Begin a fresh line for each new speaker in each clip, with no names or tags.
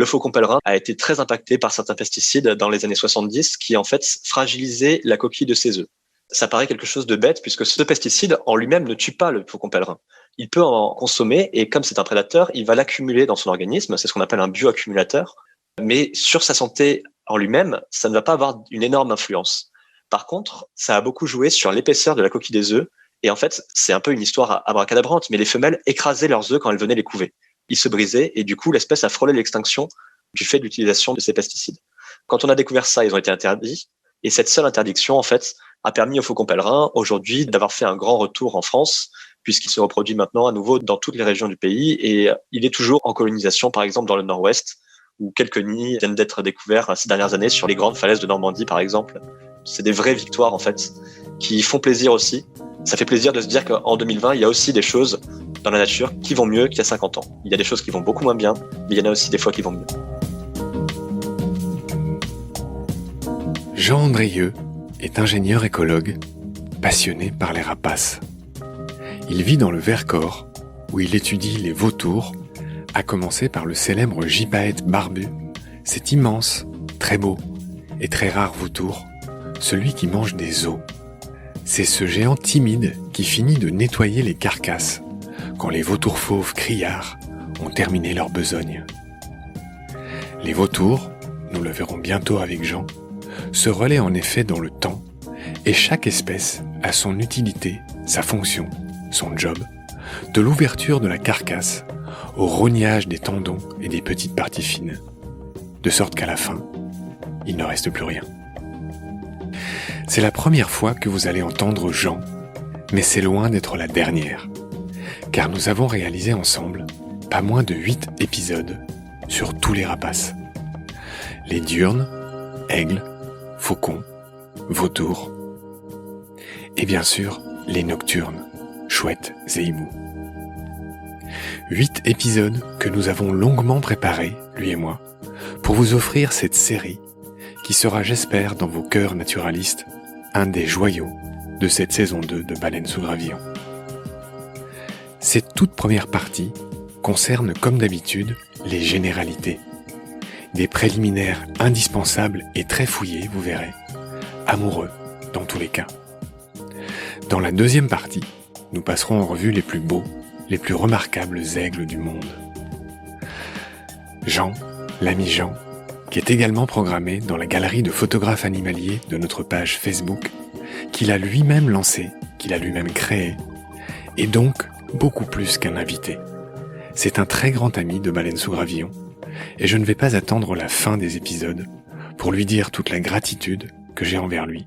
le faucon pèlerin a été très impacté par certains pesticides dans les années 70 qui en fait fragilisaient la coquille de ses œufs. Ça paraît quelque chose de bête puisque ce pesticide en lui-même ne tue pas le faucon pèlerin. Il peut en consommer et comme c'est un prédateur, il va l'accumuler dans son organisme, c'est ce qu'on appelle un bioaccumulateur. Mais sur sa santé en lui-même, ça ne va pas avoir une énorme influence. Par contre, ça a beaucoup joué sur l'épaisseur de la coquille des œufs. Et en fait, c'est un peu une histoire abracadabrante, mais les femelles écrasaient leurs œufs quand elles venaient les couver. Ils se brisaient et du coup, l'espèce a frôlé l'extinction du fait de l'utilisation de ces pesticides. Quand on a découvert ça, ils ont été interdits. Et cette seule interdiction, en fait, a permis au faucon pèlerin, aujourd'hui, d'avoir fait un grand retour en France, puisqu'il se reproduit maintenant à nouveau dans toutes les régions du pays. Et il est toujours en colonisation, par exemple, dans le nord-ouest, où quelques nids viennent d'être découverts ces dernières années sur les grandes falaises de Normandie, par exemple. C'est des vraies victoires, en fait, qui font plaisir aussi. Ça fait plaisir de se dire qu'en 2020, il y a aussi des choses dans la nature qui vont mieux qu'il y a 50 ans. Il y a des choses qui vont beaucoup moins bien, mais il y en a aussi des fois qui vont mieux.
Jean Andrieux est ingénieur écologue, passionné par les rapaces. Il vit dans le Vercors, où il étudie les vautours, à commencer par le célèbre gypaète barbu, cet immense, très beau et très rare vautour, celui qui mange des os. C'est ce géant timide qui finit de nettoyer les carcasses quand les vautours fauves criards ont terminé leur besogne. Les vautours, nous le verrons bientôt avec Jean, se relaient en effet dans le temps et chaque espèce a son utilité, sa fonction, son job, de l'ouverture de la carcasse au rognage des tendons et des petites parties fines, de sorte qu'à la fin, il ne reste plus rien. C'est la première fois que vous allez entendre Jean, mais c'est loin d'être la dernière, car nous avons réalisé ensemble pas moins de 8 épisodes sur tous les rapaces. Les diurnes, aigles, faucons, vautours, et bien sûr les nocturnes, chouettes et hiboux. 8 épisodes que nous avons longuement préparés, lui et moi, pour vous offrir cette série qui sera, j'espère, dans vos cœurs naturalistes, un des joyaux de cette saison 2 de Baleines sous gravillon. Cette toute première partie concerne, comme d'habitude, les généralités. Des préliminaires indispensables et très fouillés, vous verrez, amoureux dans tous les cas. Dans la deuxième partie, nous passerons en revue les plus beaux, les plus remarquables aigles du monde. Jean, l'ami Jean, qui est également programmé dans la galerie de photographes animaliers de notre page Facebook, qu'il a lui-même lancé, qu'il a lui-même créé, et donc beaucoup plus qu'un invité. C'est un très grand ami de Baleines sous gravillon, et je ne vais pas attendre la fin des épisodes pour lui dire toute la gratitude que j'ai envers lui,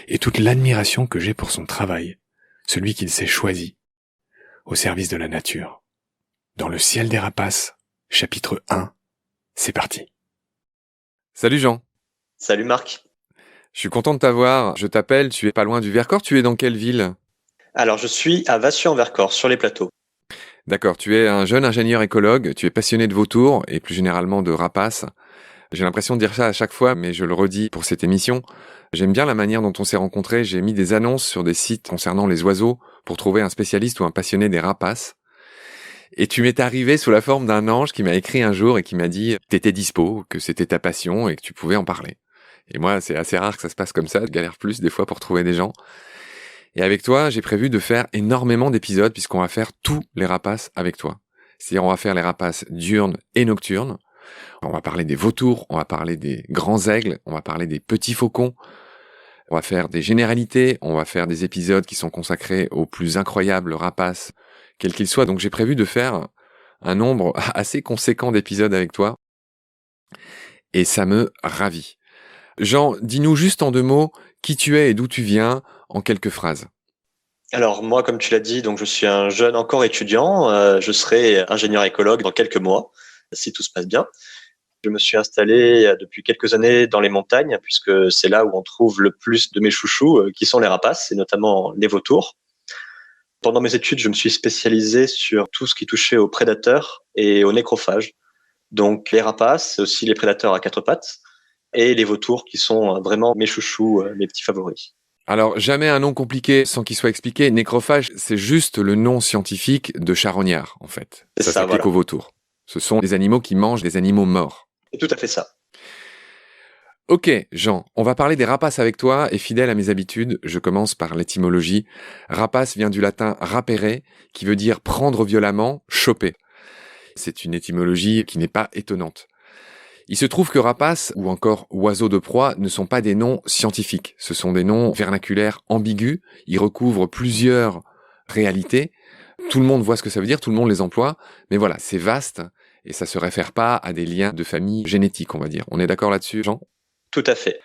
et toute l'admiration que j'ai pour son travail, celui qu'il s'est choisi, au service de la nature. Dans le ciel des rapaces, chapitre 1, c'est parti.
Salut Jean.
Salut Marc.
Je suis content de t'avoir. Je t'appelle, tu es pas loin du Vercors. Tu es dans quelle ville ?
Alors je suis à Vassieux-en-Vercors, sur les plateaux.
D'accord, tu es un jeune ingénieur écologue, tu es passionné de vautours et plus généralement de rapaces. J'ai l'impression de dire ça à chaque fois, mais je le redis pour cette émission. J'aime bien la manière dont on s'est rencontrés. J'ai mis des annonces sur des sites concernant les oiseaux pour trouver un spécialiste ou un passionné des rapaces. Et tu m'es arrivé sous la forme d'un ange qui m'a écrit un jour et qui m'a dit que t'étais dispo, que c'était ta passion et que tu pouvais en parler. Et moi, c'est assez rare que ça se passe comme ça. Je galère plus des fois pour trouver des gens. Et avec toi, j'ai prévu de faire énormément d'épisodes puisqu'on va faire tous les rapaces avec toi. C'est-à-dire, on va faire les rapaces diurnes et nocturnes. On va parler des vautours, on va parler des grands aigles, on va parler des petits faucons. On va faire des généralités, on va faire des épisodes qui sont consacrés aux plus incroyables rapaces, quels qu'ils soient. Donc j'ai prévu de faire un nombre assez conséquent d'épisodes avec toi. Et ça me ravit. Jean, dis-nous juste en 2 mots qui tu es et d'où tu viens en quelques phrases.
Alors moi, comme tu l'as dit, donc je suis un jeune encore étudiant. Je serai ingénieur écologue dans quelques mois, si tout se passe bien. Je me suis installé depuis quelques années dans les montagnes, puisque c'est là où on trouve le plus de mes chouchous, qui sont les rapaces, et notamment les vautours. Pendant mes études, je me suis spécialisé sur tout ce qui touchait aux prédateurs et aux nécrophages. Donc les rapaces, c'est aussi les prédateurs à 4 pattes, et les vautours qui sont vraiment mes chouchous, mes petits favoris.
Alors, jamais un nom compliqué sans qu'il soit expliqué. Nécrophage, c'est juste le nom scientifique de charognard, en fait. Ça s'applique
voilà.
aux vautours. Ce sont des animaux qui mangent des animaux morts.
C'est tout à fait ça.
Ok, Jean, on va parler des rapaces avec toi, et fidèle à mes habitudes, je commence par l'étymologie. Rapace vient du latin rapere, qui veut dire prendre violemment, choper. C'est une étymologie qui n'est pas étonnante. Il se trouve que rapace, ou encore oiseaux de proie, ne sont pas des noms scientifiques. Ce sont des noms vernaculaires ambigus, ils recouvrent plusieurs réalités. Tout le monde voit ce que ça veut dire, tout le monde les emploie, mais voilà, c'est vaste, et ça se réfère pas à des liens de famille génétiques, on va dire. On est d'accord là-dessus, Jean ?
Tout à fait.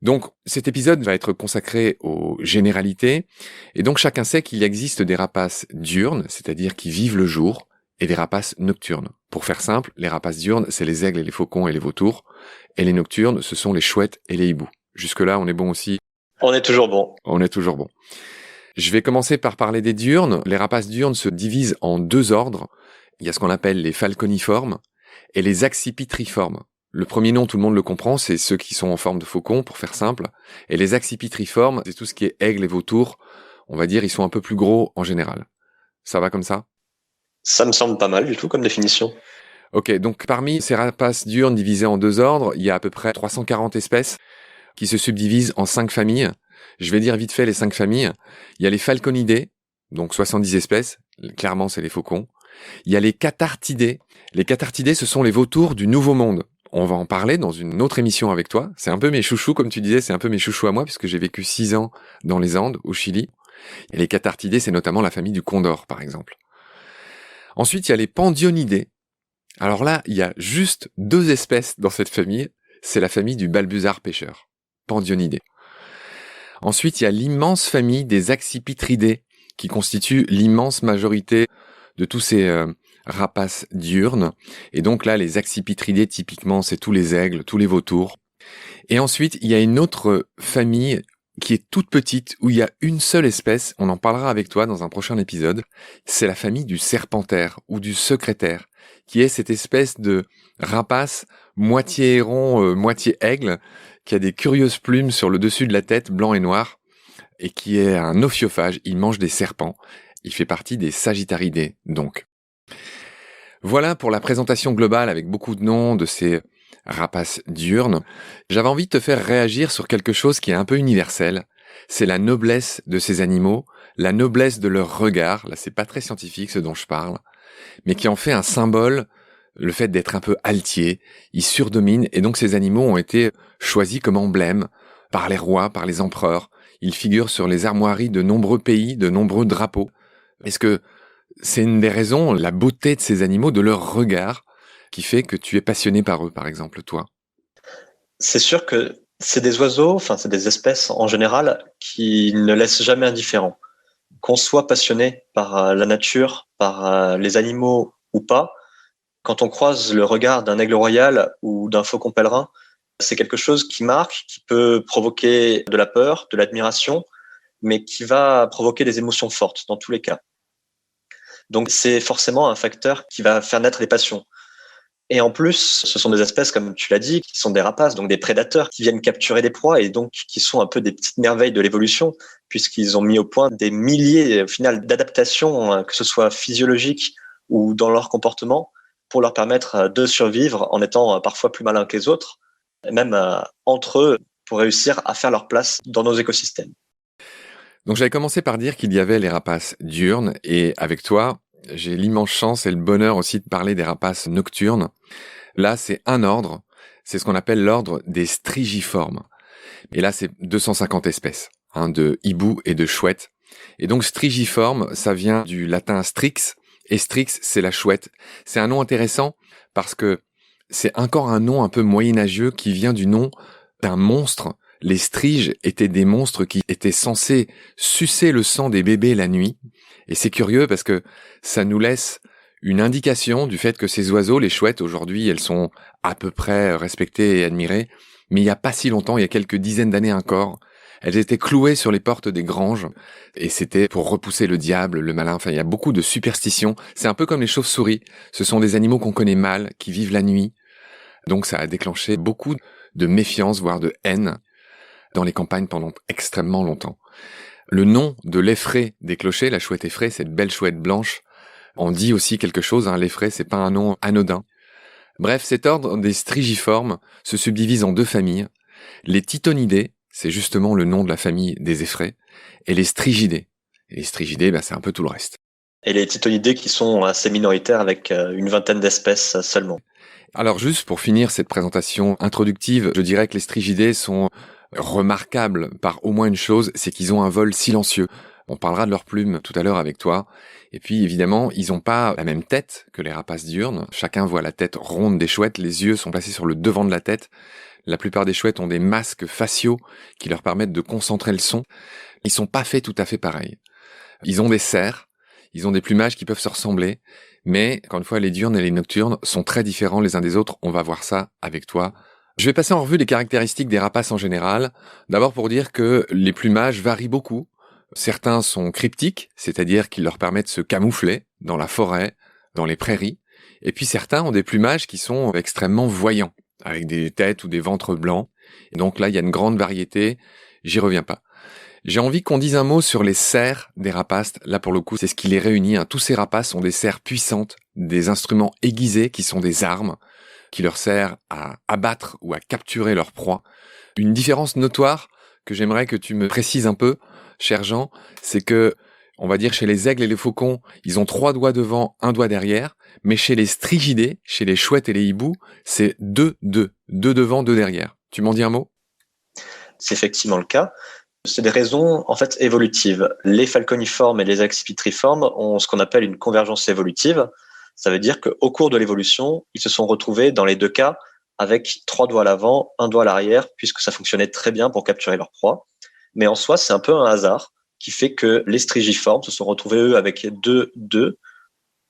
Donc, cet épisode va être consacré aux généralités, et donc chacun sait qu'il existe des rapaces diurnes, c'est-à-dire qui vivent le jour, et des rapaces nocturnes. Pour faire simple, les rapaces diurnes, c'est les aigles et les faucons et les vautours, et les nocturnes, ce sont les chouettes et les hiboux. Jusque-là, on est bon aussi ?
On est toujours bon.
On est toujours bon. Je vais commencer par parler des diurnes. Les rapaces diurnes se divisent en deux ordres. Il y a ce qu'on appelle les falconiformes et les accipitriformes. Le premier nom, tout le monde le comprend, c'est ceux qui sont en forme de faucon, pour faire simple. Et les accipitriformes, c'est tout ce qui est aigle et vautour. On va dire, ils sont un peu plus gros en général. Ça va comme ça ?
Ça me semble pas mal du tout comme définition.
Ok, donc parmi ces rapaces diurnes divisés en deux ordres, il y a à peu près 340 espèces qui se subdivisent en 5 familles. Je vais dire vite fait les 5 familles. Il y a les falconidés, donc 70 espèces. Clairement, c'est les faucons. Il y a les cathartidés. Les cathartidés, ce sont les vautours du Nouveau Monde. On va en parler dans une autre émission avec toi. C'est un peu mes chouchous, comme tu disais, c'est un peu mes chouchous à moi, puisque j'ai vécu 6 ans dans les Andes, au Chili. Et les cathartidés, c'est notamment la famille du condor, par exemple. Ensuite, il y a les pandionidés. Alors là, il y a juste 2 espèces dans cette famille. C'est la famille du balbuzard pêcheur, pandionidés. Ensuite, il y a l'immense famille des accipitridés, qui constitue l'immense majorité de tous ces rapaces diurnes. Et donc là, les accipitridés, typiquement, c'est tous les aigles, tous les vautours. Et ensuite, il y a une autre famille qui est toute petite, où il y a une seule espèce, on en parlera avec toi dans un prochain épisode, c'est la famille du serpentaire ou du secrétaire, qui est cette espèce de rapace moitié héron, moitié aigle, qui a des curieuses plumes sur le dessus de la tête, blanc et noir, et qui est un ophiophage, il mange des serpents. Il fait partie des Sagittaridés, donc. Voilà pour la présentation globale avec beaucoup de noms de ces rapaces diurnes. J'avais envie de te faire réagir sur quelque chose qui est un peu universel. C'est la noblesse de ces animaux, la noblesse de leur regard. Là, c'est pas très scientifique ce dont je parle, mais qui en fait un symbole, le fait d'être un peu altier. Ils surdominent, et donc ces animaux ont été choisis comme emblème par les rois, par les empereurs. Ils figurent sur les armoiries de nombreux pays, de nombreux drapeaux. Est-ce que c'est une des raisons, la beauté de ces animaux, de leur regard, qui fait que tu es passionné par eux, par exemple, toi?
C'est sûr que c'est des oiseaux, enfin c'est des espèces en général qui ne laissent jamais indifférent. Qu'on soit passionné par la nature, par les animaux ou pas, quand on croise le regard d'un aigle royal ou d'un faucon pèlerin, c'est quelque chose qui marque, qui peut provoquer de la peur, de l'admiration, mais qui va provoquer des émotions fortes dans tous les cas. Donc c'est forcément un facteur qui va faire naître les passions. Et en plus, ce sont des espèces, comme tu l'as dit, qui sont des rapaces, donc des prédateurs qui viennent capturer des proies et donc qui sont un peu des petites merveilles de l'évolution, puisqu'ils ont mis au point des milliers, au final, d'adaptations, que ce soit physiologiques ou dans leur comportement, pour leur permettre de survivre en étant parfois plus malins que les autres, même entre eux, pour réussir à faire leur place dans nos écosystèmes.
Donc j'avais commencé par dire qu'il y avait les rapaces diurnes, et avec toi, j'ai l'immense chance et le bonheur aussi de parler des rapaces nocturnes. Là, c'est un ordre, c'est ce qu'on appelle l'ordre des strigiformes. Et là, c'est 250 espèces, de hiboux et de chouettes. Et donc strigiforme, ça vient du latin strix, et strix, c'est la chouette. C'est un nom intéressant parce que c'est encore un nom un peu moyenâgeux qui vient du nom d'un monstre. Les striges étaient des monstres qui étaient censés sucer le sang des bébés la nuit. Et c'est curieux parce que ça nous laisse une indication du fait que ces oiseaux, les chouettes, aujourd'hui, elles sont à peu près respectées et admirées. Mais il n'y a pas si longtemps, il y a quelques dizaines d'années encore, elles étaient clouées sur les portes des granges. Et c'était pour repousser le diable, le malin. Enfin, il y a beaucoup de superstitions. C'est un peu comme les chauves-souris. Ce sont des animaux qu'on connaît mal, qui vivent la nuit. Donc ça a déclenché beaucoup de méfiance, voire de haine, dans les campagnes pendant extrêmement longtemps. Le nom de l'effraie des clochers, la chouette effraie, cette belle chouette blanche, On dit aussi quelque chose, hein, l'effraie, c'est pas un nom anodin. Bref, cet ordre des strigiformes se subdivise en deux familles. Les titonidés, c'est justement le nom de la famille des effraies, et les strigidés. Et les strigidés, c'est un peu tout le reste.
Et les titonidés qui sont assez minoritaires avec une vingtaine d'espèces seulement.
Alors juste pour finir cette présentation introductive, je dirais que les strigidés sont remarquables par au moins une chose, c'est qu'ils ont un vol silencieux. On parlera de leurs plumes tout à l'heure avec toi. Et puis évidemment, ils n'ont pas la même tête que les rapaces diurnes. Chacun voit la tête ronde des chouettes, les yeux sont placés sur le devant de la tête. La plupart des chouettes ont des masques faciaux qui leur permettent de concentrer le son. Ils sont pas faits tout à fait pareils. Ils ont des serres, ils ont des plumages qui peuvent se ressembler, mais encore une fois, les diurnes et les nocturnes sont très différents les uns des autres. On va voir ça avec toi. Je vais passer en revue les caractéristiques des rapaces en général. D'abord pour dire que les plumages varient beaucoup. Certains sont cryptiques, c'est-à-dire qu'ils leur permettent de se camoufler dans la forêt, dans les prairies. Et puis certains ont des plumages qui sont extrêmement voyants, avec des têtes ou des ventres blancs. Et donc là, il y a une grande variété. J'y reviens pas. J'ai envie qu'on dise un mot sur les serres des rapaces. Là, pour le coup, c'est ce qui les réunit. Tous ces rapaces ont des serres puissantes, des instruments aiguisés qui sont des armes, qui leur servent à abattre ou à capturer leur proie. Une différence notoire que j'aimerais que tu me précises un peu, cher Jean, c'est que, on va dire chez les aigles et les faucons, ils ont 3 doigts devant, 1 doigt derrière, mais chez les strigidés, chez les chouettes et les hiboux, c'est 2 devant, 2 derrière. Tu m'en dis un mot ?
C'est effectivement le cas. C'est des raisons en fait évolutives. Les falconiformes et les accipitriformes ont ce qu'on appelle une convergence évolutive. Ça veut dire qu'au cours de l'évolution, ils se sont retrouvés dans les 2 cas avec 3 doigts à l'avant, 1 doigt à l'arrière, puisque ça fonctionnait très bien pour capturer leur proie. Mais en soi, c'est un peu un hasard qui fait que les strigiformes se sont retrouvés, eux, avec 2.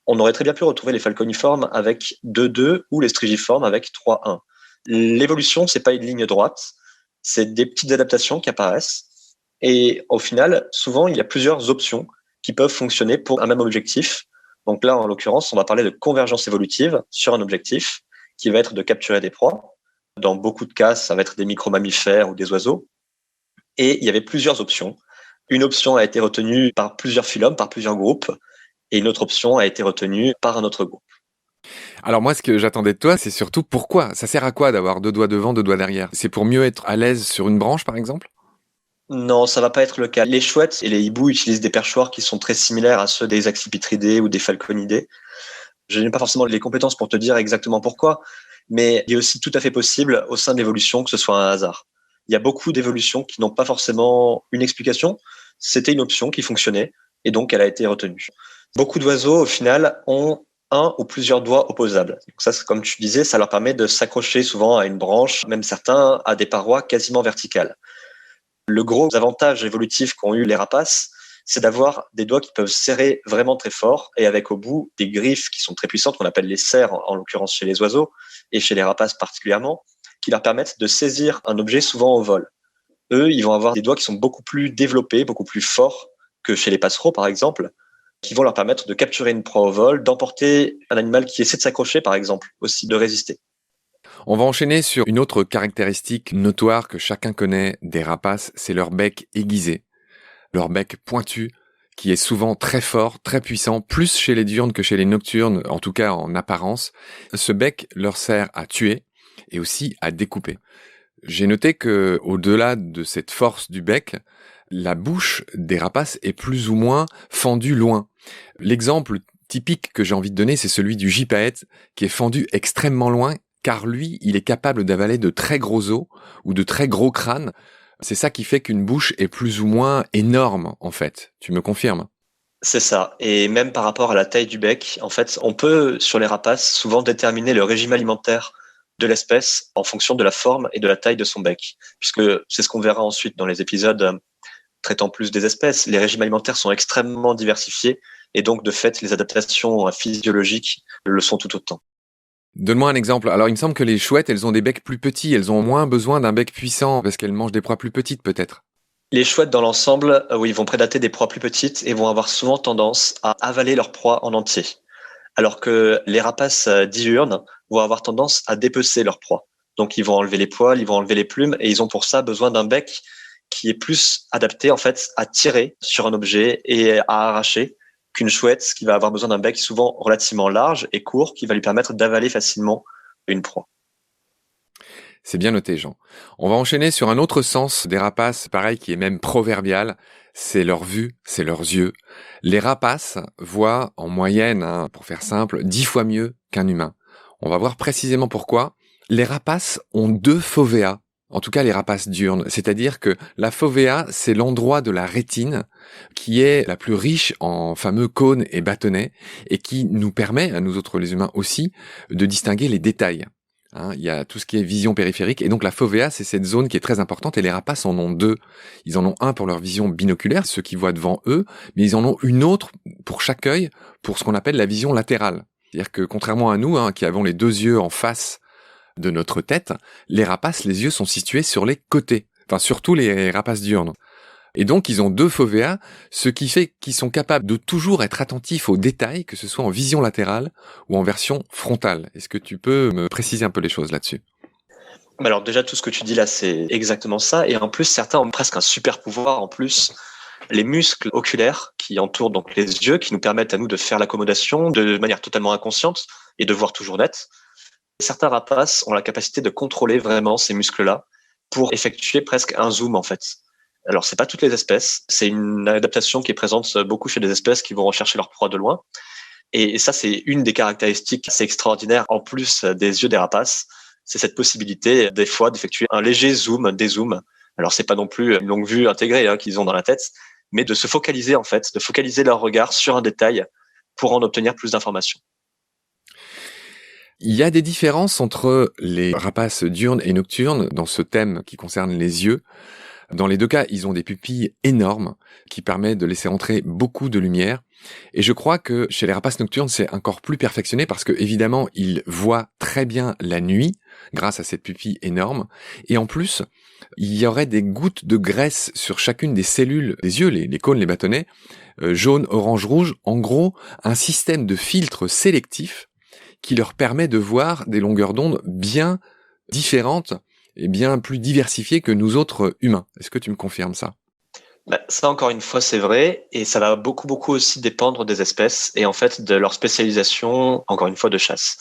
On aurait très bien pu retrouver les falconiformes avec 2 ou les strigiformes avec 3-1. L'évolution, c'est pas une ligne droite, c'est des petites adaptations qui apparaissent. Et au final, souvent, il y a plusieurs options qui peuvent fonctionner pour un même objectif. Donc là, en l'occurrence, on va parler de convergence évolutive sur un objectif qui va être de capturer des proies. Dans beaucoup de cas, ça va être des micro-mammifères ou des oiseaux. Et il y avait plusieurs options. Une option a été retenue par plusieurs phylums, par plusieurs groupes, et une autre option a été retenue par un autre groupe.
Alors moi, ce que j'attendais de toi, c'est surtout pourquoi ? Ça sert à quoi d'avoir 2 doigts devant, 2 doigts derrière ? C'est pour mieux être à l'aise sur une branche, par exemple ?
Non, ça va pas être le cas. Les chouettes et les hiboux utilisent des perchoirs qui sont très similaires à ceux des accipitridés ou des falconidés. Je n'ai pas forcément les compétences pour te dire exactement pourquoi, mais il est aussi tout à fait possible au sein de l'évolution que ce soit un hasard. Il y a beaucoup d'évolutions qui n'ont pas forcément une explication. C'était une option qui fonctionnait et donc elle a été retenue. Beaucoup d'oiseaux, au final, ont 1 ou plusieurs doigts opposables. Donc ça, comme tu disais, ça leur permet de s'accrocher souvent à une branche, même certains à des parois quasiment verticales. Le gros avantage évolutif qu'ont eu les rapaces, c'est d'avoir des doigts qui peuvent serrer vraiment très fort et avec au bout des griffes qui sont très puissantes, qu'on appelle les serres en l'occurrence chez les oiseaux et chez les rapaces particulièrement, qui leur permettent de saisir un objet souvent au vol. Eux, ils vont avoir des doigts qui sont beaucoup plus développés, beaucoup plus forts que chez les passereaux par exemple, qui vont leur permettre de capturer une proie au vol, d'emporter un animal qui essaie de s'accrocher par exemple, aussi de résister.
On va enchaîner sur une autre caractéristique notoire que chacun connaît des rapaces, c'est leur bec aiguisé. Leur bec pointu, qui est souvent très fort, très puissant, plus chez les diurnes que chez les nocturnes, en tout cas en apparence. Ce bec leur sert à tuer et aussi à découper. J'ai noté que, au-delà de cette force du bec, la bouche des rapaces est plus ou moins fendue loin. L'exemple typique que j'ai envie de donner, c'est celui du gypaète, qui est fendu extrêmement loin, car lui, il est capable d'avaler de très gros os ou de très gros crânes. C'est ça qui fait qu'une bouche est plus ou moins énorme, en fait. Tu me confirmes ?
C'est ça. Et même par rapport à la taille du bec, en fait, on peut, sur les rapaces, souvent déterminer le régime alimentaire de l'espèce en fonction de la forme et de la taille de son bec. Puisque c'est ce qu'on verra ensuite dans les épisodes traitant plus des espèces. Les régimes alimentaires sont extrêmement diversifiés et donc, de fait, les adaptations physiologiques le sont tout autant.
Donne-moi un exemple. Alors, il me semble que les chouettes, elles ont des becs plus petits. Elles ont moins besoin d'un bec puissant parce qu'elles mangent des proies plus petites, peut-être.
Les chouettes, dans l'ensemble, oui, vont prédater des proies plus petites et vont avoir souvent tendance à avaler leur proie en entier. Alors que les rapaces diurnes vont avoir tendance à dépecer leur proie. Donc, ils vont enlever les poils, ils vont enlever les plumes et ils ont pour ça besoin d'un bec qui est plus adapté, en fait, à tirer sur un objet et à arracher qu'une chouette qui va avoir besoin d'un bec souvent relativement large et court qui va lui permettre d'avaler facilement une proie.
C'est bien noté, Jean. On va enchaîner sur un autre sens des rapaces, pareil, qui est même proverbial. C'est leur vue, c'est leurs yeux. Les rapaces voient en moyenne, pour faire simple, 10 fois mieux qu'un humain. On va voir précisément pourquoi. Les rapaces ont 2 fovéas, en tout cas les rapaces diurnes. C'est-à-dire que la fovea, c'est l'endroit de la rétine qui est la plus riche en fameux cônes et bâtonnets et qui nous permet, à nous autres les humains aussi, de distinguer les détails. Il y a tout ce qui est vision périphérique, et donc la fovea, c'est cette zone qui est très importante, et les rapaces en ont 2. Ils en ont un pour leur vision binoculaire, ceux qui voient devant eux, mais ils en ont une autre pour chaque œil, pour ce qu'on appelle la vision latérale. C'est-à-dire que contrairement à nous, qui avons les 2 yeux en face de notre tête, les rapaces, les yeux sont situés sur les côtés, enfin surtout les rapaces diurnes. Et donc, ils ont 2 fovéas, ce qui fait qu'ils sont capables de toujours être attentifs aux détails, que ce soit en vision latérale ou en version frontale. Est-ce que tu peux me préciser un peu les choses là-dessus ?
Alors déjà, tout ce que tu dis là, c'est exactement ça. Et en plus, certains ont presque un super pouvoir. En plus, les muscles oculaires qui entourent donc les yeux, qui nous permettent à nous de faire l'accommodation de manière totalement inconsciente et de voir toujours net. Certains rapaces ont la capacité de contrôler vraiment ces muscles-là pour effectuer presque un zoom en fait. Alors, c'est pas toutes les espèces. C'est une adaptation qui est présente beaucoup chez des espèces qui vont rechercher leur proie de loin. Et ça, c'est une des caractéristiques assez extraordinaires, en plus des yeux des rapaces. C'est cette possibilité, des fois, d'effectuer un léger zoom, dézoom. Alors, c'est pas non plus une longue vue intégrée qu'ils ont dans la tête, mais de se focaliser, en fait, de focaliser leur regard sur un détail pour en obtenir plus d'informations.
Il y a des différences entre les rapaces diurnes et nocturnes dans ce thème qui concerne les yeux. Dans les 2 cas, ils ont des pupilles énormes qui permettent de laisser entrer beaucoup de lumière. Et je crois que chez les rapaces nocturnes, c'est encore plus perfectionné parce que, évidemment, ils voient très bien la nuit grâce à cette pupille énorme. Et en plus, il y aurait des gouttes de graisse sur chacune des cellules des yeux, les cônes, les bâtonnets, jaune, orange, rouge. En gros, un système de filtre sélectif qui leur permet de voir des longueurs d'onde bien différentes et bien plus diversifiées que nous autres humains. Est-ce que tu me confirmes ça ?
Ça, encore une fois, c'est vrai. Et ça va beaucoup aussi dépendre des espèces et en fait de leur spécialisation, encore une fois, de chasse.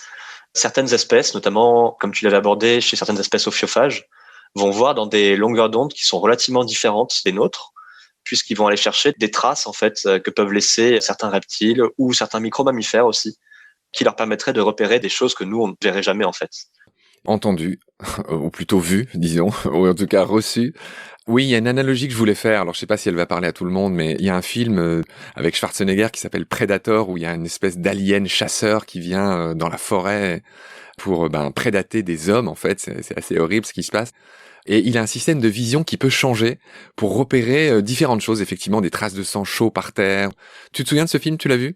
Certaines espèces, notamment, comme tu l'avais abordé, chez certaines espèces ophiophages, vont voir dans des longueurs d'onde qui sont relativement différentes des nôtres, puisqu'ils vont aller chercher des traces, en fait, que peuvent laisser certains reptiles ou certains micro-mammifères aussi, qui leur permettraient de repérer des choses que nous, on ne verrait jamais, en fait.
Entendu, ou plutôt vu, disons, ou en tout cas reçu. Oui, il y a une analogie que je voulais faire, alors je sais pas si elle va parler à tout le monde, mais il y a un film avec Schwarzenegger qui s'appelle Predator, où il y a une espèce d'alien chasseur qui vient dans la forêt pour prédater des hommes, en fait, c'est assez horrible ce qui se passe. Et il a un système de vision qui peut changer pour repérer différentes choses, effectivement, des traces de sang chaud par terre. Tu te souviens de ce film, tu l'as vu ?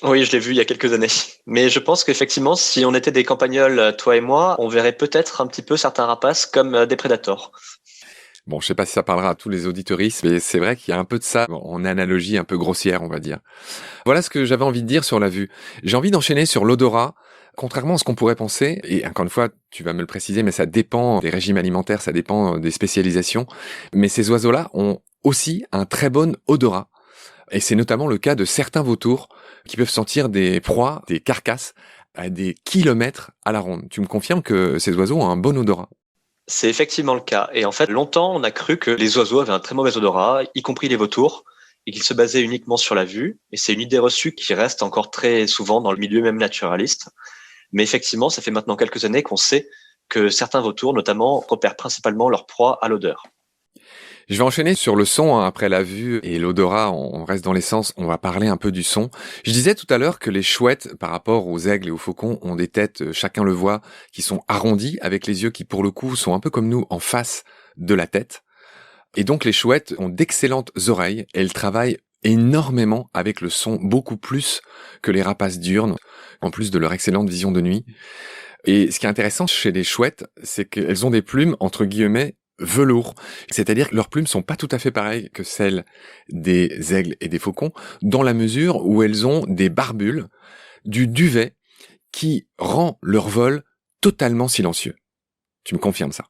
Oui, je l'ai vu il y a quelques années. Mais je pense qu'effectivement, si on était des campagnols, toi et moi, on verrait peut-être un petit peu certains rapaces comme des prédateurs.
Bon, je sais pas si ça parlera à tous les auditeuristes, mais c'est vrai qu'il y a un peu de ça en analogie un peu grossière, on va dire. Voilà ce que j'avais envie de dire sur la vue. J'ai envie d'enchaîner sur l'odorat. Contrairement à ce qu'on pourrait penser, et encore une fois, tu vas me le préciser, mais ça dépend des régimes alimentaires, ça dépend des spécialisations, mais ces oiseaux-là ont aussi un très bon odorat. Et c'est notamment le cas de certains vautours qui peuvent sentir des proies, des carcasses, à des kilomètres à la ronde. Tu me confirmes que ces oiseaux ont un bon odorat ?
C'est effectivement le cas. Et en fait, longtemps, on a cru que les oiseaux avaient un très mauvais odorat, y compris les vautours, et qu'ils se basaient uniquement sur la vue. Et c'est une idée reçue qui reste encore très souvent dans le milieu même naturaliste. Mais effectivement, ça fait maintenant quelques années qu'on sait que certains vautours, notamment, repèrent principalement leur proie à l'odeur.
Je vais enchaîner sur le son, après la vue et l'odorat, on reste dans les sens, on va parler un peu du son. Je disais tout à l'heure que les chouettes, par rapport aux aigles et aux faucons, ont des têtes, chacun le voit, qui sont arrondies, avec les yeux qui, pour le coup, sont un peu comme nous, en face de la tête. Et donc les chouettes ont d'excellentes oreilles, et elles travaillent énormément avec le son, beaucoup plus que les rapaces diurnes, en plus de leur excellente vision de nuit. Et ce qui est intéressant chez les chouettes, c'est qu'elles ont des plumes, entre guillemets, velours. C'est-à-dire que leurs plumes sont pas tout à fait pareilles que celles des aigles et des faucons, dans la mesure où elles ont des barbules, du duvet, qui rend leur vol totalement silencieux. Tu me confirmes ça ?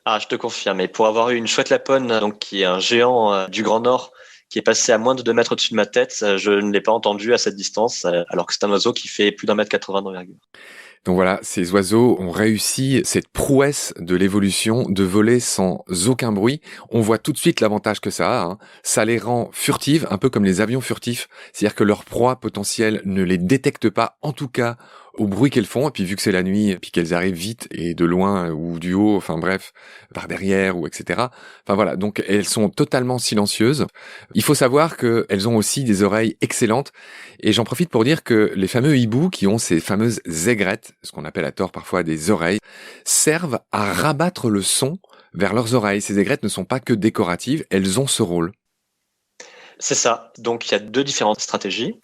Ah, je te confirme. Et pour avoir eu une chouette lapone, donc qui est un géant du Grand Nord, qui est passé à moins de 2 mètres au-dessus de ma tête. Je ne l'ai pas entendu à cette distance, alors que c'est un oiseau qui fait plus d'1,80 m d'envergure.
Donc voilà, ces oiseaux ont réussi cette prouesse de l'évolution de voler sans aucun bruit. On voit tout de suite l'avantage que ça a, hein. Ça les rend furtives, un peu comme les avions furtifs. C'est-à-dire que leur proie potentielle ne les détecte pas, en tout cas au bruit qu'elles font. Et puis vu que c'est la nuit, puis qu'elles arrivent vite et de loin ou du haut, enfin bref, par derrière ou etc. Enfin voilà, donc elles sont totalement silencieuses. Il faut savoir qu'elles ont aussi des oreilles excellentes. Et j'en profite pour dire que les fameux hiboux qui ont ces fameuses aigrettes, ce qu'on appelle à tort parfois des oreilles, servent à rabattre le son vers leurs oreilles. Ces aigrettes ne sont pas que décoratives, elles ont ce rôle.
C'est ça. Donc, il y a 2 différentes stratégies.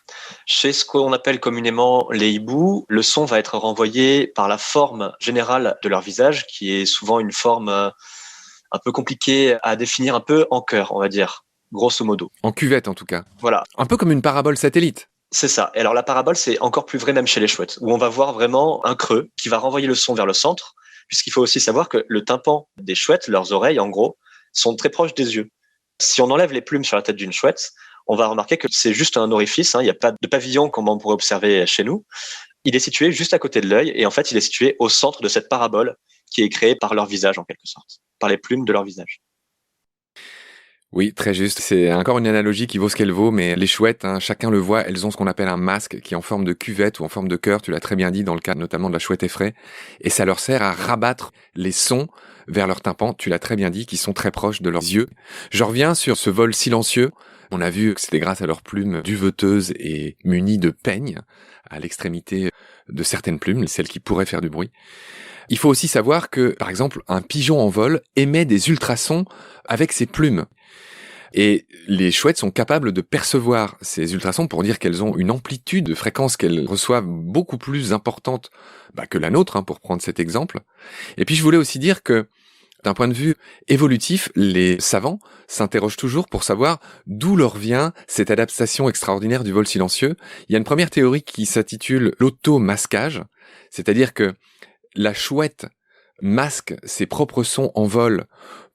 Chez ce qu'on appelle communément les hiboux, le son va être renvoyé par la forme générale de leur visage, qui est souvent une forme un peu compliquée à définir, un peu en cœur, on va dire, grosso modo.
En cuvette en tout cas.
Voilà.
Un peu comme une parabole satellite.
C'est ça. Et alors, la parabole, c'est encore plus vrai même chez les chouettes, où on va voir vraiment un creux qui va renvoyer le son vers le centre, puisqu'il faut aussi savoir que le tympan des chouettes, leurs oreilles, en gros, sont très proches des yeux. Si on enlève les plumes sur la tête d'une chouette, on va remarquer que c'est juste un orifice, hein, il n'y a pas de pavillon comme on pourrait observer chez nous. Il est situé juste à côté de l'œil et en fait, il est situé au centre de cette parabole qui est créée par leur visage en quelque sorte, par les plumes de leur visage.
Oui, très juste. C'est encore une analogie qui vaut ce qu'elle vaut, mais les chouettes, hein, chacun le voit, elles ont ce qu'on appelle un masque qui est en forme de cuvette ou en forme de cœur, tu l'as très bien dit dans le cas notamment de la chouette effraie, et ça leur sert à rabattre les sons vers leur tympan, tu l'as très bien dit, qui sont très proches de leurs yeux. Je reviens sur ce vol silencieux. On a vu que c'était grâce à leurs plumes duveteuses et munies de peignes à l'extrémité de certaines plumes, celles qui pourraient faire du bruit. Il faut aussi savoir que, par exemple, un pigeon en vol émet des ultrasons avec ses plumes. Et les chouettes sont capables de percevoir ces ultrasons pour dire qu'elles ont une amplitude de fréquence qu'elles reçoivent beaucoup plus importante que la nôtre, hein, pour prendre cet exemple. Et puis je voulais aussi dire que, d'un point de vue évolutif, les savants s'interrogent toujours pour savoir d'où leur vient cette adaptation extraordinaire du vol silencieux. Il y a une première théorie qui s'intitule l'automasquage, c'est-à-dire que la chouette masque ses propres sons en vol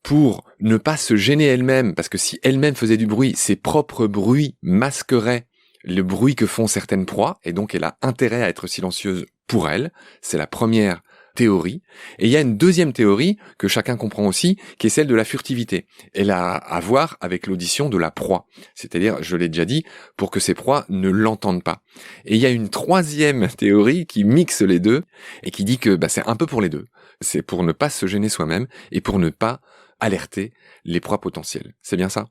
pour ne pas se gêner elle-même, parce que si elle-même faisait du bruit, ses propres bruits masqueraient le bruit que font certaines proies, et donc elle a intérêt à être silencieuse pour elle. C'est la première théorie. Et il y a une deuxième théorie que chacun comprend aussi, qui est celle de la furtivité. Elle a à voir avec l'audition de la proie. C'est-à-dire, je l'ai déjà dit, pour que ses proies ne l'entendent pas. Et il y a une troisième théorie qui mixe les deux et qui dit que c'est un peu pour les deux. C'est pour ne pas se gêner soi-même et pour ne pas alerter les proies potentielles. C'est bien ça ?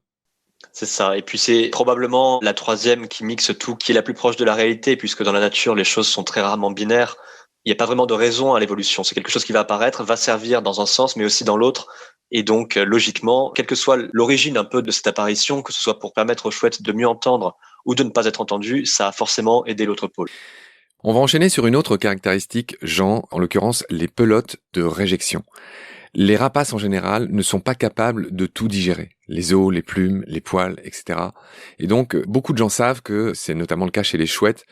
C'est ça. Et puis c'est probablement la troisième qui mixe tout, qui est la plus proche de la réalité, puisque dans la nature, les choses sont très rarement binaires. Il n'y a pas vraiment de raison à l'évolution. C'est quelque chose qui va apparaître, va servir dans un sens, mais aussi dans l'autre. Et donc, logiquement, quelle que soit l'origine un peu de cette apparition, que ce soit pour permettre aux chouettes de mieux entendre ou de ne pas être entendues, ça a forcément aidé l'autre pôle.
On va enchaîner sur une autre caractéristique, Jean, en l'occurrence les pelotes de réjection. Les rapaces en général ne sont pas capables de tout digérer. Les os, les plumes, les poils, etc. Et donc, beaucoup de gens savent que, c'est notamment le cas chez les chouettes,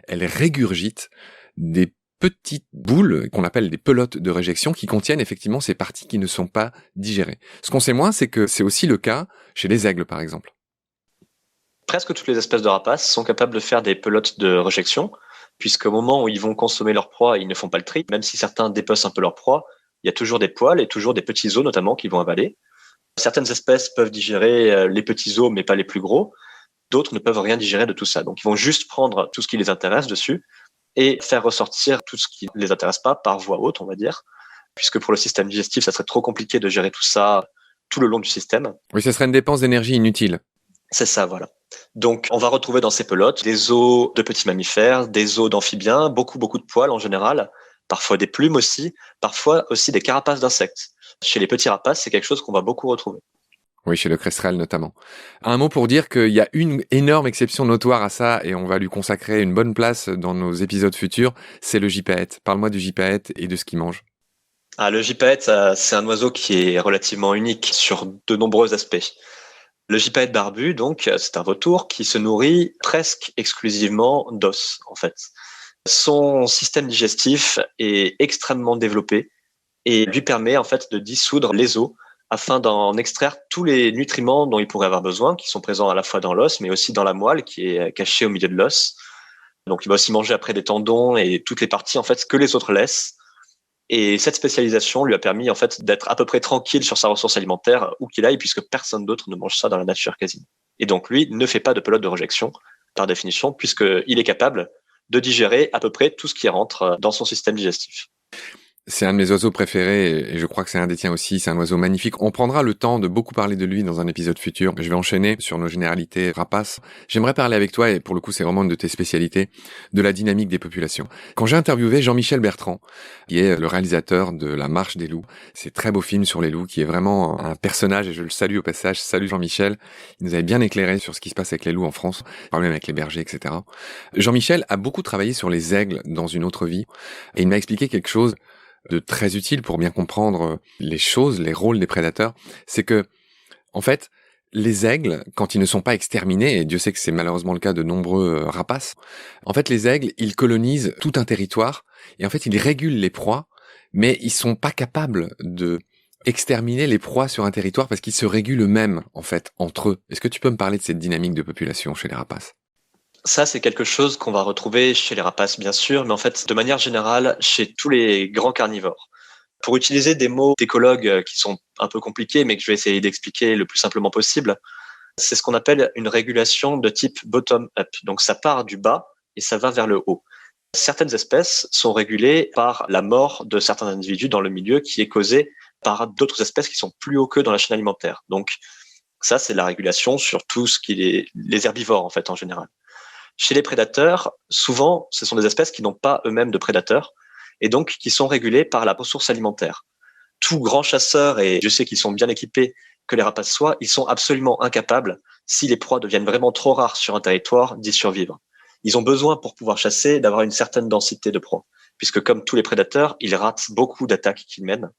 elles régurgitent des petites boules qu'on appelle des pelotes de réjection qui contiennent effectivement ces parties qui ne sont pas digérées. Ce qu'on sait moins, c'est que c'est aussi le cas chez les aigles, par exemple.
Presque toutes les espèces de rapaces sont capables de faire des pelotes de réjection, puisqu'au moment où ils vont consommer leur proie, ils ne font pas le tri. Même si certains dépecent un peu leur proie, il y a toujours des poils et toujours des petits os notamment qu'ils vont avaler. Certaines espèces peuvent digérer les petits os, mais pas les plus gros. D'autres ne peuvent rien digérer de tout ça. Donc ils vont juste prendre tout ce qui les intéresse dessus et faire ressortir tout ce qui ne les intéresse pas par voie haute, on va dire. Puisque pour le système digestif, ça serait trop compliqué de gérer tout ça tout le long du système.
Oui, ça serait une dépense d'énergie inutile.
C'est ça, voilà. Donc, on va retrouver dans ces pelotes des os de petits mammifères, des os d'amphibiens, beaucoup de poils en général, parfois des plumes aussi, parfois aussi des carapaces d'insectes. Chez les petits rapaces, c'est quelque chose qu'on va beaucoup retrouver.
Oui, chez le cresserelle notamment. Un mot pour dire qu'il y a une énorme exception notoire à ça, et on va lui consacrer une bonne place dans nos épisodes futurs, c'est le gypaète. Parle-moi du gypaète et de ce qu'il mange.
Le gypaète, c'est un oiseau qui est relativement unique sur de nombreux aspects. Le gypaète barbu, donc, c'est un vautour qui se nourrit presque exclusivement d'os, en fait. Son système digestif est extrêmement développé et lui permet, en fait, de dissoudre les os afin d'en extraire tous les nutriments dont il pourrait avoir besoin, qui sont présents à la fois dans l'os, mais aussi dans la moelle qui est cachée au milieu de l'os. Donc il va aussi manger après des tendons et toutes les parties en fait que les autres laissent. Et cette spécialisation lui a permis en fait d'être à peu près tranquille sur sa ressource alimentaire où qu'il aille, puisque personne d'autre ne mange ça dans la nature quasiment. Et donc lui ne fait pas de pelote de rejection par définition, puisqu'il est capable de digérer à peu près tout ce qui rentre dans son système digestif.
C'est un de mes oiseaux préférés et je crois que c'est un des tiens aussi. C'est un oiseau magnifique. On prendra le temps de beaucoup parler de lui dans un épisode futur. Je vais enchaîner sur nos généralités rapaces. J'aimerais parler avec toi, et pour le coup c'est vraiment une de tes spécialités, de la dynamique des populations. Quand j'ai interviewé Jean-Michel Bertrand, qui est le réalisateur de La Marche des loups, c'est très beau film sur les loups, qui est vraiment un personnage, et je le salue au passage. Salut Jean-Michel. Il nous avait bien éclairé sur ce qui se passe avec les loups en France, même avec les bergers, etc. Jean-Michel a beaucoup travaillé sur les aigles dans une autre vie, et il m'a expliqué quelque chose de très utile pour bien comprendre les choses, les rôles des prédateurs, c'est que, en fait, les aigles, quand ils ne sont pas exterminés, et Dieu sait que c'est malheureusement le cas de nombreux rapaces, en fait, les aigles, ils colonisent tout un territoire, et en fait, ils régulent les proies, mais ils sont pas capables de exterminer les proies sur un territoire parce qu'ils se régulent eux-mêmes, en fait, entre eux. Est-ce que tu peux me parler de cette dynamique de population chez les rapaces ?
Ça, c'est quelque chose qu'on va retrouver chez les rapaces, bien sûr, mais en fait, de manière générale, chez tous les grands carnivores. Pour utiliser des mots d'écologues qui sont un peu compliqués, mais que je vais essayer d'expliquer le plus simplement possible, c'est ce qu'on appelle une régulation de type bottom-up. Donc, ça part du bas et ça va vers le haut. Certaines espèces sont régulées par la mort de certains individus dans le milieu qui est causée par d'autres espèces qui sont plus haut qu'eux dans la chaîne alimentaire. Donc, ça, c'est la régulation sur tout ce qui est les herbivores, en fait, en général. Chez les prédateurs, souvent, ce sont des espèces qui n'ont pas eux-mêmes de prédateurs et donc qui sont régulées par la ressource alimentaire. Tout grand chasseur, et je sais qu'ils sont bien équipés que les rapaces soient, ils sont absolument incapables, si les proies deviennent vraiment trop rares sur un territoire, d'y survivre. Ils ont besoin, pour pouvoir chasser, d'avoir une certaine densité de proies, puisque comme tous les prédateurs, ils ratent beaucoup d'attaques qu'ils mènent.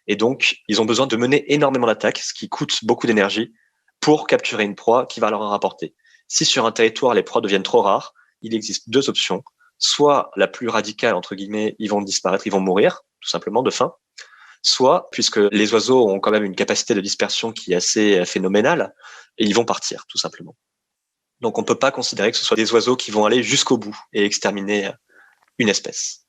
Et donc, ils ont besoin de mener énormément d'attaques, ce qui coûte beaucoup d'énergie, pour capturer une proie qui va leur en rapporter. Si sur un territoire, les proies deviennent trop rares, il existe deux options. Soit la plus radicale, entre guillemets, ils vont disparaître, ils vont mourir, tout simplement, de faim. Soit, puisque les oiseaux ont quand même une capacité de dispersion qui est assez phénoménale, et ils vont partir, tout simplement. Donc on ne peut pas considérer que ce soit des oiseaux qui vont aller jusqu'au bout et exterminer une espèce.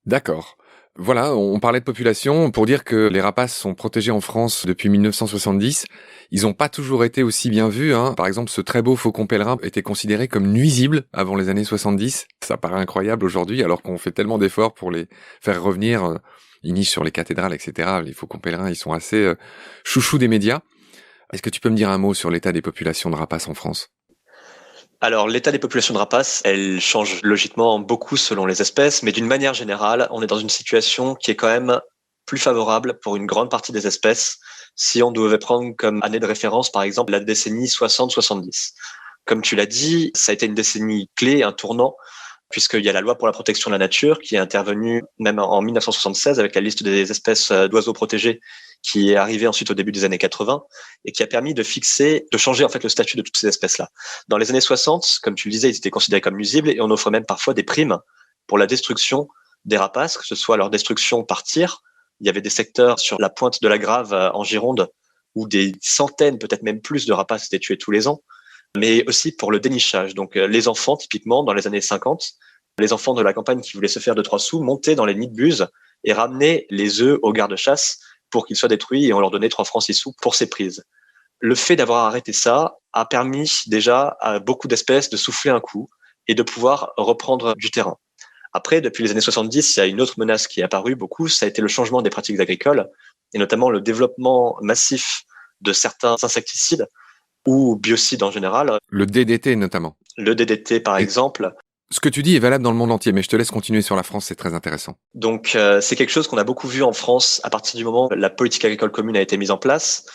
D'accord. Voilà, on parlait de population pour dire que les rapaces sont protégés en France depuis 1970. Ils n'ont pas toujours été aussi bien vus, hein. Par exemple, ce très beau faucon pèlerin était considéré comme nuisible avant les années 70. Ça paraît incroyable aujourd'hui, alors qu'on fait tellement d'efforts pour les faire revenir. Ils nichent sur les cathédrales, etc. Les faucons pèlerins, ils sont assez chouchous des médias. Est-ce que tu peux me dire un mot sur l'état des populations de rapaces en France ?
Alors, l'état des populations de rapaces, elle change logiquement beaucoup selon les espèces, mais d'une manière générale, on est dans une situation qui est quand même plus favorable pour une grande partie des espèces si on devait prendre comme année de référence, par exemple, la décennie 60-70. Comme tu l'as dit, ça a été une décennie clé, un tournant, puisqu'il y a la loi pour la protection de la nature qui est intervenue même en 1976 avec la liste des espèces d'oiseaux protégés qui est arrivée ensuite au début des années 80 et qui a permis de changer en fait le statut de toutes ces espèces-là. Dans les années 60, comme tu le disais, ils étaient considérés comme nuisibles et on offre même parfois des primes pour la destruction des rapaces, que ce soit leur destruction par tir. Il y avait des secteurs sur la pointe de la Grave en Gironde où des centaines, peut-être même plus de rapaces étaient tués tous les ans, mais aussi pour le dénichage. Donc les enfants, typiquement, dans les années 50, les enfants de la campagne qui voulaient se faire 2-3 sous montaient dans les nids de buse et ramenaient les œufs aux gardes-chasse pour qu'ils soient détruits et on leur donnait 3 francs 6 sous pour ces prises. Le fait d'avoir arrêté ça a permis déjà à beaucoup d'espèces de souffler un coup et de pouvoir reprendre du terrain. Après, depuis les années 70, il y a une autre menace qui est apparue beaucoup, ça a été le changement des pratiques agricoles et notamment le développement massif de certains insecticides ou biocides en général.
Le DDT notamment.
Le DDT par exemple.
Ce que tu dis est valable dans le monde entier, mais je te laisse continuer sur la France, c'est très intéressant.
Donc c'est quelque chose qu'on a beaucoup vu en France à partir du moment où la politique agricole commune a été mise en place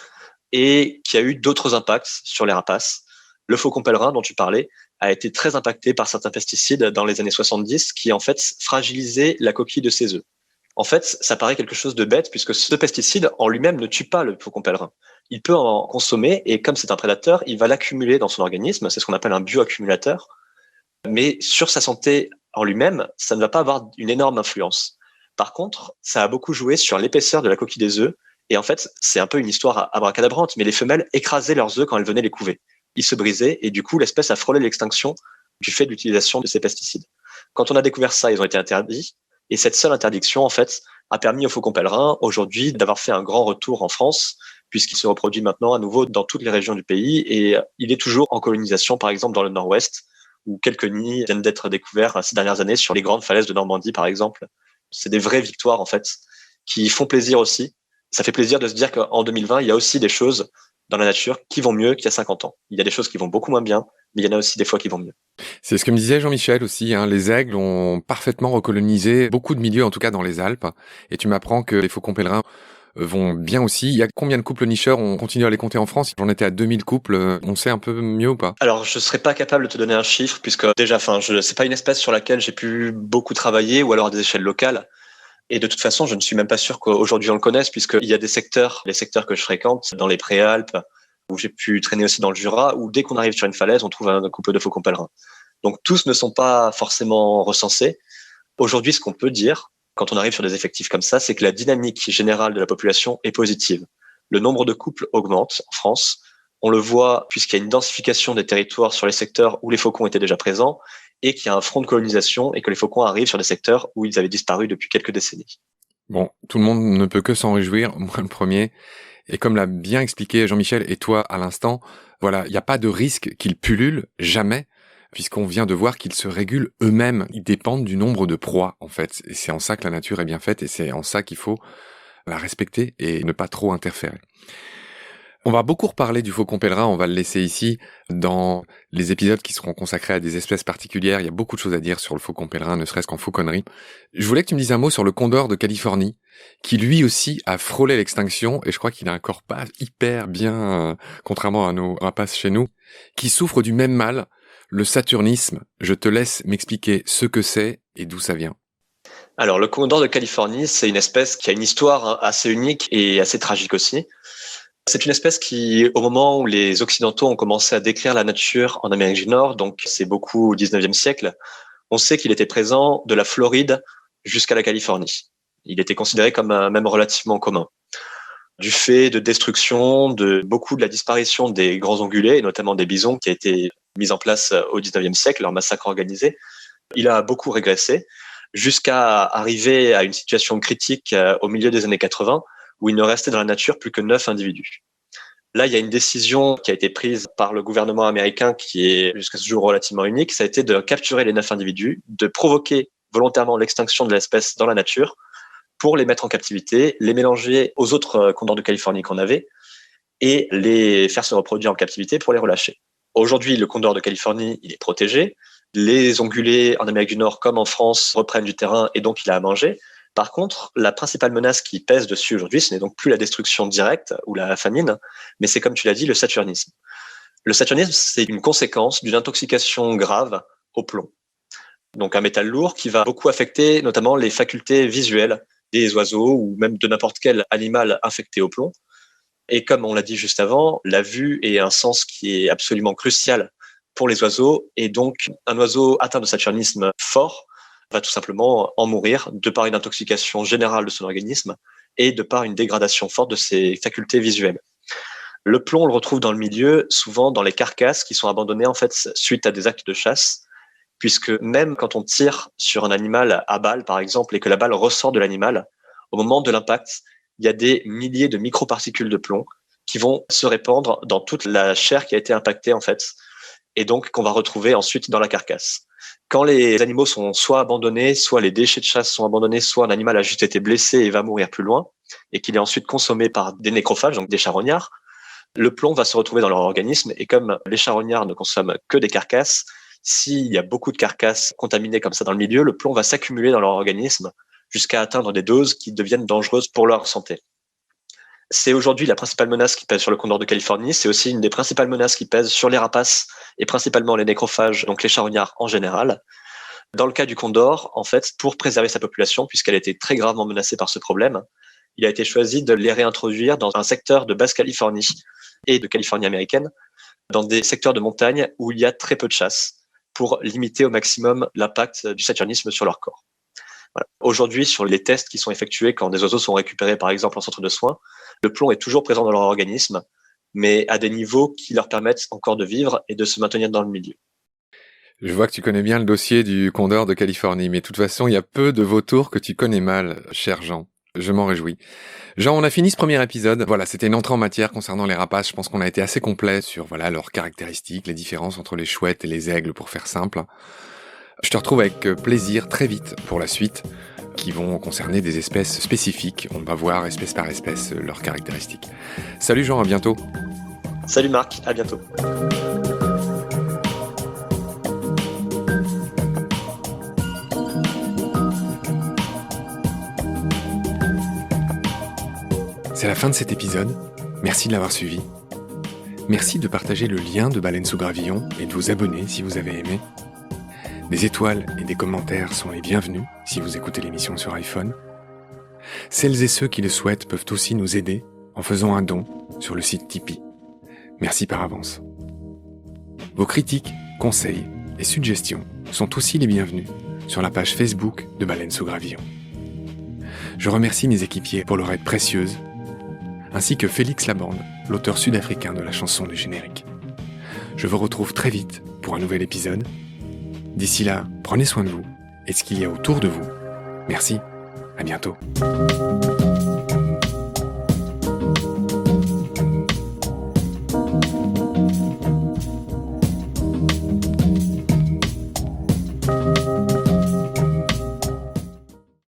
et qui a eu d'autres impacts sur les rapaces. Le faucon pèlerin dont tu parlais a été très impacté par certains pesticides dans les années 70 qui en fait fragilisaient la coquille de ses œufs. En fait, ça paraît quelque chose de bête puisque ce pesticide en lui-même ne tue pas le faucon pèlerin. Il peut en consommer et comme c'est un prédateur, il va l'accumuler dans son organisme, c'est ce qu'on appelle un bioaccumulateur. Mais sur sa santé en lui-même, ça ne va pas avoir une énorme influence. Par contre, ça a beaucoup joué sur l'épaisseur de la coquille des œufs Et en fait, c'est un peu une histoire abracadabrante, mais les femelles écrasaient leurs œufs quand elles venaient les couver. Ils se brisaient et du coup, l'espèce a frôlé l'extinction du fait de l'utilisation de ces pesticides. Quand on a découvert ça, ils ont été interdits. Et cette seule interdiction, en fait, a permis au faucon pèlerin, aujourd'hui, d'avoir fait un grand retour en France, puisqu'il se reproduit maintenant à nouveau dans toutes les régions du pays. Et il est toujours en colonisation, par exemple, dans le nord-ouest, où quelques nids viennent d'être découverts ces dernières années sur les grandes falaises de Normandie, par exemple. C'est des vraies victoires, en fait, qui font plaisir aussi. Ça fait plaisir de se dire qu'en 2020, il y a aussi des choses dans la nature qui vont mieux qu'il y a 50 ans. Il y a des choses qui vont beaucoup moins bien, mais il y en a aussi des fois qui vont mieux.
C'est ce que me disait Jean-Michel aussi, hein. Les aigles ont parfaitement recolonisé beaucoup de milieux, en tout cas dans les Alpes. Et tu m'apprends que les faucons pèlerins vont bien aussi. Il y a combien de couples nicheurs? On continue à les compter en France. J'en étais à 2000 couples. On sait un peu mieux ou pas?
Alors, je serais pas capable de te donner un chiffre, puisque déjà, c'est pas une espèce sur laquelle j'ai pu beaucoup travailler, ou alors à des échelles locales. Et de toute façon, je ne suis même pas sûr qu'aujourd'hui on le connaisse, puisqu'il y a des secteurs, les secteurs que je fréquente, dans les Préalpes, où j'ai pu traîner aussi dans le Jura, où dès qu'on arrive sur une falaise, on trouve un couple de faucons pèlerins. Donc tous ne sont pas forcément recensés. Aujourd'hui, ce qu'on peut dire, quand on arrive sur des effectifs comme ça, c'est que la dynamique générale de la population est positive. Le nombre de couples augmente en France. On le voit puisqu'il y a une densification des territoires sur les secteurs où les faucons étaient déjà présents, et qu'il y a un front de colonisation et que les faucons arrivent sur des secteurs où ils avaient disparu depuis quelques décennies.
Bon, tout le monde ne peut que s'en réjouir, moi le premier. Et comme l'a bien expliqué Jean-Michel et toi à l'instant, voilà, il n'y a pas de risque qu'ils pullulent, jamais, puisqu'on vient de voir qu'ils se régulent eux-mêmes. Ils dépendent du nombre de proies, en fait. Et c'est en ça que la nature est bien faite et c'est en ça qu'il faut la respecter et ne pas trop interférer. On va beaucoup reparler du faucon pèlerin, on va le laisser ici dans les épisodes qui seront consacrés à des espèces particulières. Il y a beaucoup de choses à dire sur le faucon pèlerin, ne serait-ce qu'en fauconnerie. Je voulais que tu me dises un mot sur le condor de Californie, qui lui aussi a frôlé l'extinction, et je crois qu'il a un corps pas hyper bien, contrairement à nos rapaces chez nous, qui souffre du même mal, le saturnisme. Je te laisse m'expliquer ce que c'est et d'où ça vient.
Alors, le condor de Californie, c'est une espèce qui a une histoire assez unique et assez tragique aussi. C'est une espèce qui, au moment où les Occidentaux ont commencé à décrire la nature en Amérique du Nord, donc c'est beaucoup au 19e siècle, on sait qu'il était présent de la Floride jusqu'à la Californie. Il était considéré comme même relativement commun. Du fait de destruction, de beaucoup de la disparition des grands ongulés, et notamment des bisons, qui a été mise en place au 19e siècle, leur massacre organisé, il a beaucoup régressé, jusqu'à arriver à une situation critique au milieu des années 80, où il ne restait dans la nature plus que 9 individus. Là, il y a une décision qui a été prise par le gouvernement américain qui est jusqu'à ce jour relativement unique. Ça a été de capturer les 9 individus, de provoquer volontairement l'extinction de l'espèce dans la nature pour les mettre en captivité, les mélanger aux autres condors de Californie qu'on avait et les faire se reproduire en captivité pour les relâcher. Aujourd'hui, le condor de Californie, il est protégé. Les ongulés en Amérique du Nord comme en France reprennent du terrain et donc il a à manger. Par contre, la principale menace qui pèse dessus aujourd'hui, ce n'est donc plus la destruction directe ou la famine, mais c'est, comme tu l'as dit, le saturnisme. Le saturnisme, c'est une conséquence d'une intoxication grave au plomb. Donc un métal lourd qui va beaucoup affecter notamment les facultés visuelles des oiseaux ou même de n'importe quel animal infecté au plomb. Et comme on l'a dit juste avant, la vue est un sens qui est absolument crucial pour les oiseaux. Et donc un oiseau atteint de saturnisme fort va tout simplement en mourir de par une intoxication générale de son organisme et de par une dégradation forte de ses facultés visuelles. Le plomb, on le retrouve dans le milieu, souvent dans les carcasses qui sont abandonnées en fait suite à des actes de chasse, puisque même quand on tire sur un animal à balle, par exemple, et que la balle ressort de l'animal, au moment de l'impact, il y a des milliers de microparticules de plomb qui vont se répandre dans toute la chair qui a été impactée en fait, et donc qu'on va retrouver ensuite dans la carcasse. Quand les animaux sont soit abandonnés, soit les déchets de chasse sont abandonnés, soit un animal a juste été blessé et va mourir plus loin, et qu'il est ensuite consommé par des nécrophages, donc des charognards, le plomb va se retrouver dans leur organisme, et comme les charognards ne consomment que des carcasses, s'il y a beaucoup de carcasses contaminées comme ça dans le milieu, le plomb va s'accumuler dans leur organisme jusqu'à atteindre des doses qui deviennent dangereuses pour leur santé. C'est aujourd'hui la principale menace qui pèse sur le condor de Californie. C'est aussi une des principales menaces qui pèsent sur les rapaces et principalement les nécrophages, donc les charognards en général. Dans le cas du condor, en fait, pour préserver sa population, puisqu'elle était très gravement menacée par ce problème, il a été choisi de les réintroduire dans un secteur de Basse-Californie et de Californie américaine, dans des secteurs de montagne où il y a très peu de chasse, pour limiter au maximum l'impact du saturnisme sur leur corps. Voilà. Aujourd'hui, sur les tests qui sont effectués quand des oiseaux sont récupérés, par exemple, en centre de soins, Le plomb est toujours présent dans leur organisme, mais à des niveaux qui leur permettent encore de vivre et de se maintenir dans le milieu.
Je vois que tu connais bien le dossier du condor de Californie, mais de toute façon, il y a peu de vautours que tu connais mal, cher Jean. Je m'en réjouis. Jean, on a fini ce premier épisode. Voilà, c'était une entrée en matière concernant les rapaces. Je pense qu'on a été assez complet sur leurs caractéristiques, les différences entre les chouettes et les aigles, pour faire simple. Je te retrouve avec plaisir très vite pour la suite, qui vont concerner des espèces spécifiques. On va voir espèce par espèce leurs caractéristiques. Salut Jean, à bientôt.
Salut Marc, à bientôt.
C'est la fin de cet épisode. Merci de l'avoir suivi. Merci de partager le lien de Baleines sous Gravillon et de vous abonner si vous avez aimé. Des étoiles et des commentaires sont les bienvenus si vous écoutez l'émission sur iPhone. Celles et ceux qui le souhaitent peuvent aussi nous aider en faisant un don sur le site Tipeee. Merci par avance. Vos critiques, conseils et suggestions sont aussi les bienvenus sur la page Facebook de Baleines sous Gravillon. Je remercie mes équipiers pour leur aide précieuse, ainsi que Félix Laborde, l'auteur sud-africain de la chanson du générique. Je vous retrouve très vite pour un nouvel épisode. D'ici là, prenez soin de vous et de ce qu'il y a autour de vous. Merci, à bientôt.